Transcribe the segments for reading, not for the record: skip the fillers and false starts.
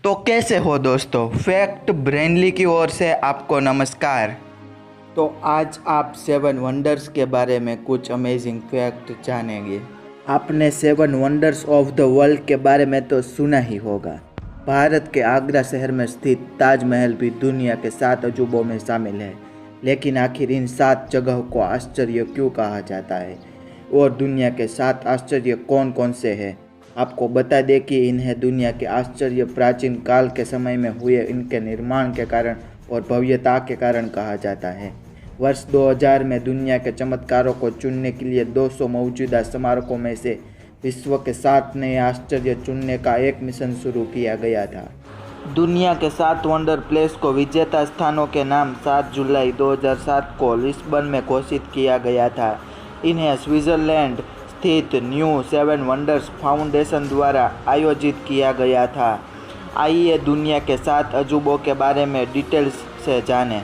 तो कैसे हो दोस्तों, फैक्ट ब्रेनली की ओर से आपको नमस्कार। तो आज आप 7 वंडर्स के बारे में कुछ अमेजिंग फैक्ट जानेंगे। आपने 7 वंडर्स ऑफ द वर्ल्ड के बारे में तो सुना ही होगा। भारत के आगरा शहर में स्थित ताजमहल भी दुनिया के 7 अजूबों में शामिल है। लेकिन आखिर इन 7 जगहों को आश्चर्य क्यों कहा जाता है और दुनिया के 7 आश्चर्य कौन कौन से हैं? आपको बता दें कि इन्हें दुनिया के आश्चर्य प्राचीन काल के समय में हुए इनके निर्माण के कारण और भव्यता के कारण कहा जाता है। वर्ष 2000 में दुनिया के चमत्कारों को चुनने के लिए 200 मौजूदा स्मारकों में से विश्व के 7 नए आश्चर्य चुनने का एक मिशन शुरू किया गया था। दुनिया के 7 वंडर प्लेस को विजेता स्थानों के नाम 7 जुलाई 2007 को लिस्बन में घोषित किया गया था। इन्हें स्विट्जरलैंड स्थित न्यू 7 वंडर्स फाउंडेशन द्वारा आयोजित किया गया था। आइए दुनिया के 7 अजूबों के बारे में डिटेल्स से जानें।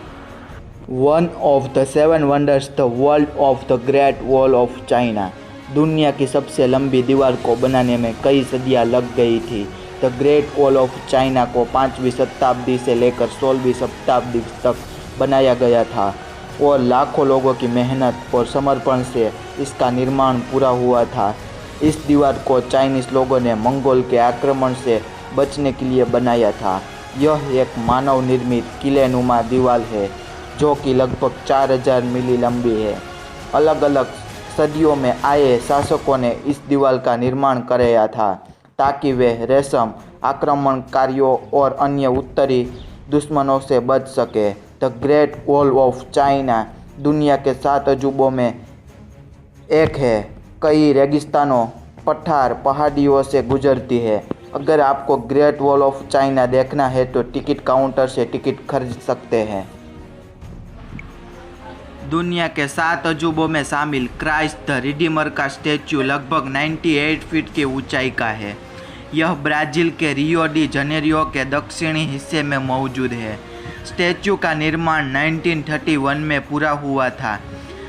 One of the 7 wonders, the world of the great wall of China. दुनिया की सबसे लंबी दीवार को बनाने में कई सदियां लग गई थी। The great wall of China को 5वीं शताब्दी से लेकर 16वीं शताब्दी तक बनाया गया था और लाखों लोगों की मेहनत और समर्पण से इसका निर्माण पूरा हुआ था। इस दीवार को चाइनीज़ लोगों ने मंगोल के आक्रमण से बचने के लिए बनाया था। यह एक मानव निर्मित किलेनुमा दीवार है जो कि लगभग 4000 मील लंबी है। अलग अलग सदियों में आए शासकों ने इस दीवार का निर्माण कराया था ताकि वे रेशम आक्रमणकारियों और अन्य उत्तरी दुश्मनों से बच सके। The great wall of China दुनिया के 7 अजूबों में एक है। कई रेगिस्तानों, पठार, पहाड़ियों से गुजरती है। अगर आपको ग्रेट वॉल ऑफ चाइना देखना है तो टिकट काउंटर से टिकट खरीद सकते हैं। दुनिया के 7 अजूबों में शामिल क्राइस्ट द रिडीमर का स्टैच्यू लगभग 98 फीट की ऊंचाई का है। यह ब्राज़ील के रियो डी जनेरियो के दक्षिणी हिस्से में मौजूद है। स्टैच्यू का निर्माण 1931 में पूरा हुआ था।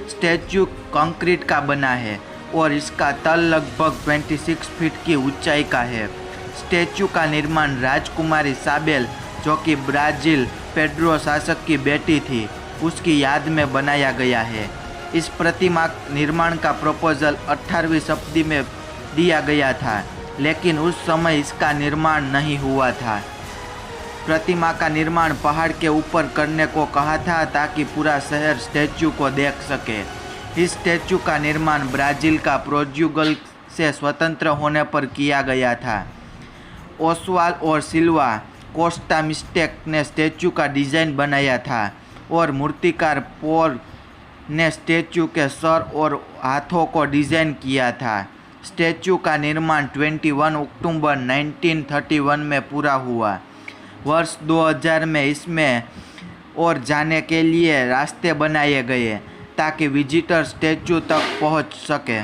स्टैच्यू कंक्रीट का बना है और इसका तल लगभग 26 फीट की ऊंचाई का है। स्टैच्यू का निर्माण राजकुमारी साबेल, जो कि ब्राज़ील पेड्रो शासक की बेटी थी, उसकी याद में बनाया गया है। इस प्रतिमा निर्माण का प्रपोजल 18वीं शताब्दी में दिया गया था, लेकिन उस समय इसका निर्माण नहीं हुआ था। प्रतिमा का निर्माण पहाड़ के ऊपर करने को कहा था ताकि पूरा शहर स्टैच्यू को देख सके। इस स्टैच्यू का निर्माण ब्राज़ील का पोर्चुगल से स्वतंत्र होने पर किया गया था। ओस्वाल और सिल्वा कोस्टा मिस्टेक ने स्टैच्यू का डिज़ाइन बनाया था और मूर्तिकार पोल ने स्टैच्यू के सर और हाथों को डिज़ाइन किया था। स्टैच्यू का निर्माण 21 अक्टूबर 1931 में पूरा हुआ। वर्ष 2000 में इसमें और जाने के लिए रास्ते बनाए गए ताकि विजिटर स्टैच्यू तक पहुंच सके।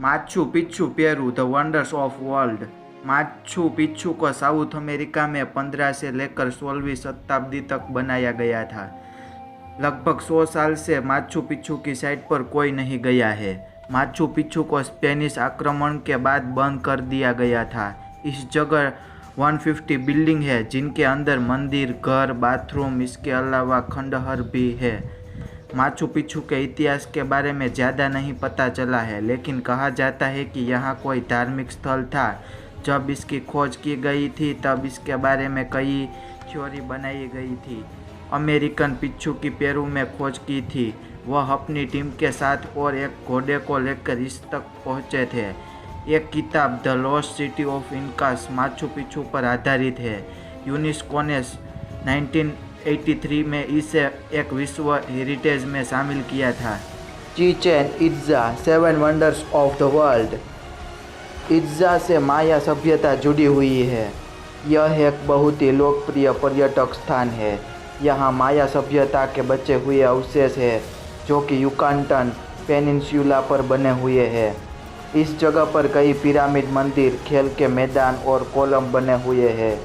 Machu Picchu Peru, the wonders of world. Machu Picchu को साउथ अमेरिका में 15 से लेकर 16वीं शताब्दी तक बनाया गया था। लगभग 100 साल से माचू पिच्चू की साइट पर कोई नहीं गया है। माचू पिच्चू को स्पेनिश आक्रमण के बाद बंद कर दिया गया था। इस जगह 150 बिल्डिंग है जिनके अंदर मंदिर, घर, बाथरूम, इसके अलावा खंडहर भी है। माचू पिच्चू के इतिहास के बारे में ज़्यादा नहीं पता चला है, लेकिन कहा जाता है कि यहाँ कोई धार्मिक स्थल था। जब इसकी खोज की गई थी तब इसके बारे में कई थ्योरी बनाई गई थी। अमेरिकन पिच्चू की पेरू में खोज की थी। वह अपनी टीम के साथ और एक घोड़े को लेकर इस तक पहुँचे थे। एक किताब the lost city of Incas Machu Picchu पर आधारित है। यूनेस्को ने 1983 में इसे एक विश्व हेरिटेज में शामिल किया था। Chichen Itza, 7 wonders of the world. Itza से माया सभ्यता जुड़ी हुई है। यह एक बहुत ही लोकप्रिय पर्यटक स्थान है। यहाँ माया सभ्यता के बचे हुए अवशेष हैं जो कि युकाटन पेनिनसुला पर बने हुए हैं। इस जगह पर कई पिरामिड, मंदिर, खेल के मैदान और कोलम बने हुए हैं।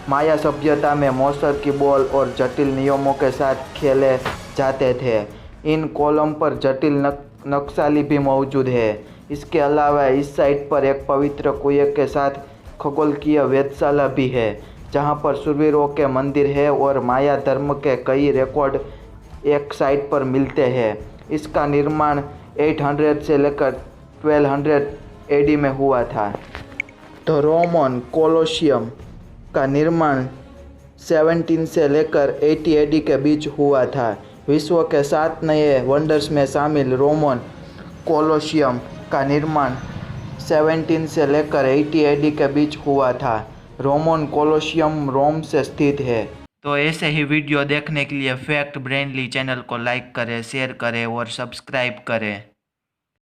माया सभ्यता में मोसर की बॉल और जटिल नियमों के साथ खेले जाते थे। इन कोलम पर जटिल नक्शाली भी मौजूद है। इसके अलावा इस साइट पर एक पवित्र कुएं के साथ खगोलकीय वेधशाला भी है जहां पर शूरवीरों के मंदिर है और माया धर्म के कई रिकॉर्ड एक साइट पर मिलते हैं। इसका निर्माण 800 से लेकर 1200 एडी में हुआ था। द रोमन कोलोसियम का निर्माण 17 से लेकर 80 एडी के बीच हुआ था। विश्व के 7 नए वंडर्स में शामिल रोमन कोलोसियम का निर्माण 17 से लेकर 80 एडी के बीच हुआ था। रोमन कोलोसियम रोम से स्थित है। तो ऐसे ही वीडियो देखने के लिए फैक्ट ब्रेनली चैनल को लाइक करें, शेयर करें और सब्सक्राइब करें।